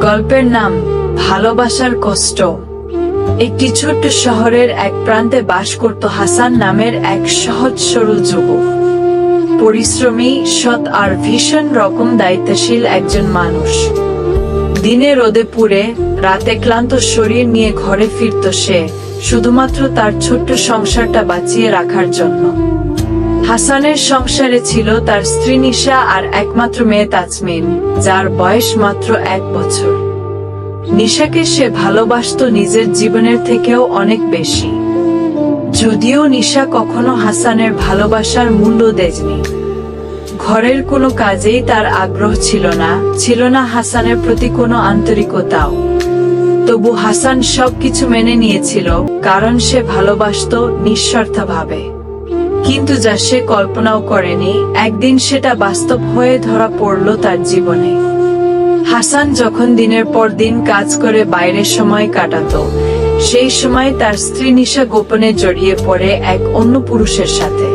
গল্পের নাম ভালোবাসার কষ্ট। একটি ছোট্ট শহরের এক প্রান্তে বাস করত হাসান নামের এক সহজ সরল যুবক। পরিশ্রমী, সৎ আর ভীষণ রকম দায়িত্বশীল একজন মানুষ। দিনে রোদে পুড়ে, রাতে ক্লান্ত শরীর নিয়ে ঘরে ফিরত সে, শুধুমাত্র তার ছোট্ট সংসারটা বাঁচিয়ে রাখার জন্য। হাসানের সংসারে ছিল তার স্ত্রী নিশা আর একমাত্র মেয়ে তাজমিন, যার বয়স মাত্র 1 বছর। নিশাকে সে ভালোবাসতো নিজের জীবনের থেকেও অনেক বেশি। যদিও নিশা কখনো হাসানের ভালোবাসার মূল্য দেয়নি। ঘরের কোনো কাজেই তার আগ্রহ ছিল না হাসানের প্রতি কোনো আন্তরিকতাও। তবু হাসান সবকিছু মেনে নিয়েছিল, কারণ সে ভালোবাসতো নিঃস্বার্থভাবে। কিন্তু যা সে কল্পনাও করেনি, একদিন সেটা বাস্তব হয়ে ধরা পড়ল তার জীবনে। হাসান যখন দিনের পর দিন কাজ করে বাইরে সময় কাটাতো, সেই সময় তার স্ত্রী নিশা গোপনে জড়িয়ে পড়ে এক অন্য পুরুষের সাথে।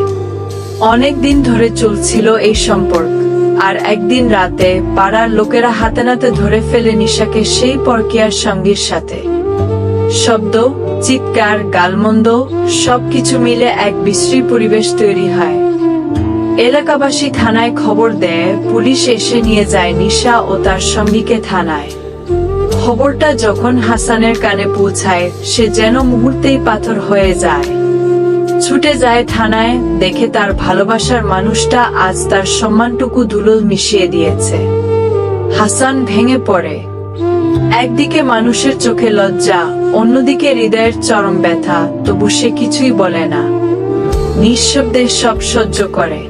অনেক দিন ধরে চলছিল এই সম্পর্ক, আর একদিন রাতে পাড়ার লোকেরা হাতে নাতে ধরে ফেলে নিশাকে সেই পরকীয়ার সঙ্গীর সাথে। শব্দ, চিৎকার, গালমন্দ সবকিছু মিলে এক বিশ্রী পরিবেশ তৈরি হয়। এলাকাবাসী থানায় খবর দেয়, পুলিশ এসে নিয়ে যায় নিশা ও তার সঙ্গীকে থানায়। খবরটা যখন হাসানের কানে পৌঁছায়, সে যেন মুহূর্তেই পাথর হয়ে যায়। ছুটে যায় থানায়, দেখে তার ভালোবাসার মানুষটা আজ তার সম্মানটুকু ধুলোয় মিশিয়ে দিয়েছে। হাসান ভেঙে পড়ে। একদিকে মানুষের চোখে লজ্জা, অন্যদিকে হৃদয়ের চরম ব্যথা, তবু সে কিছুই বলে না। নিঃশব্দে সব সহ্য করে।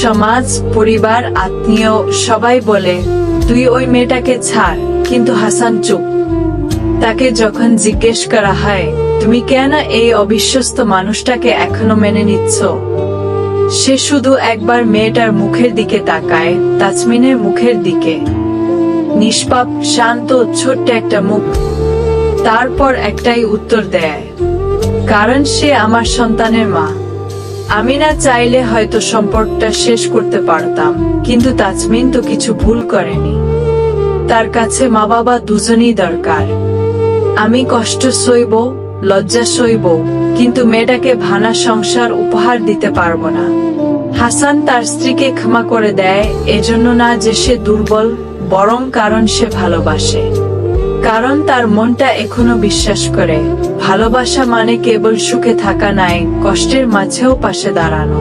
সমাজ, পরিবার, আত্মীয় সবাই বলে, তুই ওই মেয়েটাকে ছাড়, কিন্তু হাসান চুপ। তাকে যখন জিজ্ঞেস করা হয়, তুমি কেন এই অবিশ্বস্ত মানুষটাকে এখনো মেনে নিচ্ছ, সে শুধু একবার মেয়েটার মুখের দিকে তাকায়, তাজমিনের মুখের দিকে। নিষ্পাপ, শান্ত, ছোট্ট একটা মুখ। তারপর একটাই উত্তর দেয়, কারণ সে আমার সন্তানের মা। আমি না চাইলে হয়তো সম্পর্কটা শেষ করতে পারতাম, কিন্তু তাজমিন তো কিছু ভুল করেনি। তার কাছে মা বাবা দুজনেই দরকার। আমি কষ্ট সইব, লজ্জা সইব, কিন্তু মেয়েটাকে ভাঙা সংসার উপহার দিতে পারবো না। হাসান তার স্ত্রীকে ক্ষমা করে দেয়, এজন্য না যে সে দুর্বল, বরং কারণ সে ভালোবাসে। কারণ তার মনটা এখনো বিশ্বাস করে, ভালোবাসা মানে কেবল সুখে থাকা নয়, কষ্টের মাঝেও পাশে দাঁড়ানো।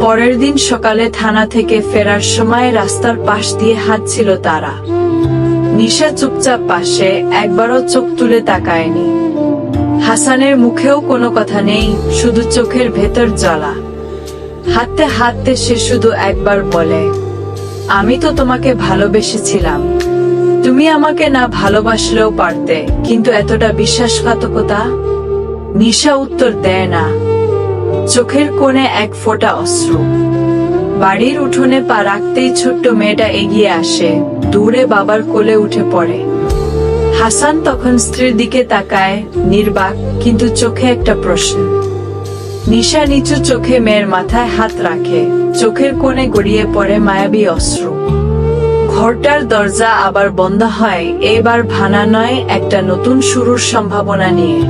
পরের দিন সকালে থানা থেকে ফেরার সময় রাস্তার পাশ দিয়ে হাঁটছিল তারা। নিশা চুপচাপ পাশে, একবারও চোখ তুলে তাকায়নি। হাসানের মুখেও কোনো কথা নেই, শুধু চোখের ভেতর জ্বালা। হাঁটতে হাঁটতে সে শুধু একবার বলে, আমি তো তোমাকে ভালোবেসেছিলাম। তুমি আমাকে না ভালোবাসলেও পারতে, কিন্তু এতটা বিশ্বাসঘাতকতা। নিশা উত্তর দেয় না। চোখের কোণে এক ফোঁটা অশ্রু। বাড়ির উঠোনে পা রাখতেই ছোট্ট মেয়েটা এগিয়ে আসে, দূরে বাবার কোলে উঠে পড়ে। হাসান তখন স্ত্রীর দিকে তাকায়, নির্বাক, কিন্তু চোখে একটা প্রশ্ন। নিশা নিচু চোখে মেয়ের মাথায় হাত রাখে, চোখের কোণে গড়িয়ে পড়ে মায়াবী অশ্রু। ঘরটার দরজা আবার বন্ধ হয়, এবার ভাঙা নয়, একটা নতুন শুরুর সম্ভাবনা নিয়ে।